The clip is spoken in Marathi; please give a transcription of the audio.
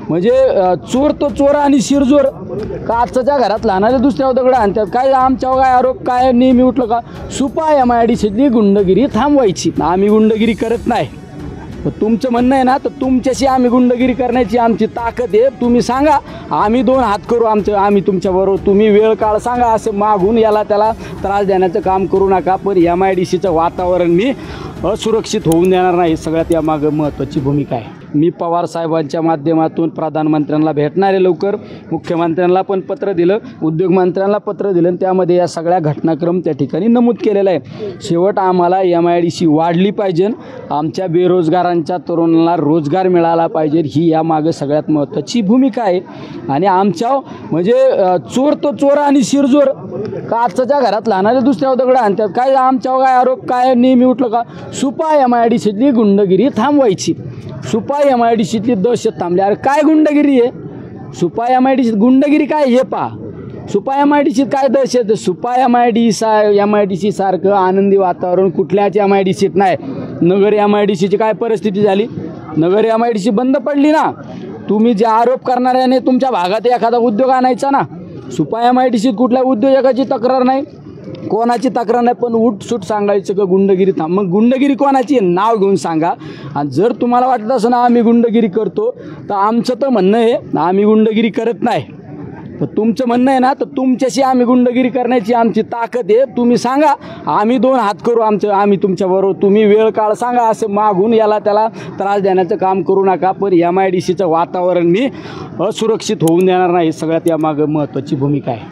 म्हणजे चोर तो चोर आणि शिरजोर काचच्या घरात लहानाले दुसऱ्या दगड आणतात काय आमच्यावर काय आरोप काय नेहमी उठलं का सुपा MIDCतली गुंडगिरी थांबवायची आम्ही गुंडगिरी करत नाही तुमचं म्हणणं आहे ना तर तुमच्याशी आम्ही गुंडगिरी करण्याची आमची ताकद आहे तुम्ही सांगा आम्ही दोन हात करू आम्ही तुमच्याबरोबर तुम्ही वेळ काळ सांगा असं मागून याला त्याला त्रास देण्याचं काम करू नका पण MIDCचं वातावरण मी असुरक्षित होऊन देणार नाही सगळ्यात यामागं महत्त्वाची भूमिका आहे मी पवार साहेबांच्या माध्यमातून प्रधानमंत्र्यांना भेटणार आहे लवकर मुख्यमंत्र्यांना पण पत्र दिलं उद्योगमंत्र्यांना पत्र दिलं त्यामध्ये या सगळ्या घटनाक्रम त्या ठिकाणी नमूद केलेला आहे शेवट आम्हाला MIDC वाढली पाहिजे आमच्या बेरोजगारांच्या तरुणांना रोजगार मिळाला पाहिजे ही यामागं सगळ्यात महत्त्वाची भूमिका आहे आणि आमच्या म्हणजे चोर तो चोर आणि शिरजोर काचच्या घरात लहानाले दुसऱ्या दगड आणतात काय आमच्यावर काय आरोप काय नेहमी उठलं का सुपा MIDCतली गुंडगिरी थांबवायची सुपा MIDCतली दहशत थांबली अरे काय गुंडगिरी आहे सुपा MIDCत गुंडगिरी काय हे पहा सुपा MIDCत काय दहशत सुपा MIDC सारखं आनंदी वातावरण कुठल्याच MIDCत नाही नगर MIDCची काय परिस्थिती झाली नगर MIDC बंद पडली ना तुम्ही जे आरोप करणाऱ्याने तुमच्या भागात एखादा उद्योग आणायचा ना सुपा MIDCत कुठल्या उद्योजकाची तक्रार नाही कोणाची तक्रार नाही पण उठसूट सांगायचं का गुंडगिरी थांब मग गुंडगिरी कोणाची नाव घेऊन सांगा आणि जर तुम्हाला वाटत असं ना आम्ही गुंडगिरी करतो तर आमचं तर म्हणणं आहे आम्ही गुंडगिरी करत नाही तर तुमचं म्हणणं आहे ना तर तुमच्याशी आम्ही गुंडगिरी करण्याची आमची ताकद आहे तुम्ही सांगा आम्ही दोन हात करू आम्ही तुमच्याबरोबर तुम्ही वेळ काळ सांगा असं मागून याला त्याला त्रास देण्याचं काम करू नका पण MIDCचं वातावरण मी असुरक्षित होऊन देणार नाही सगळ्यात यामागं महत्त्वाची भूमिका आहे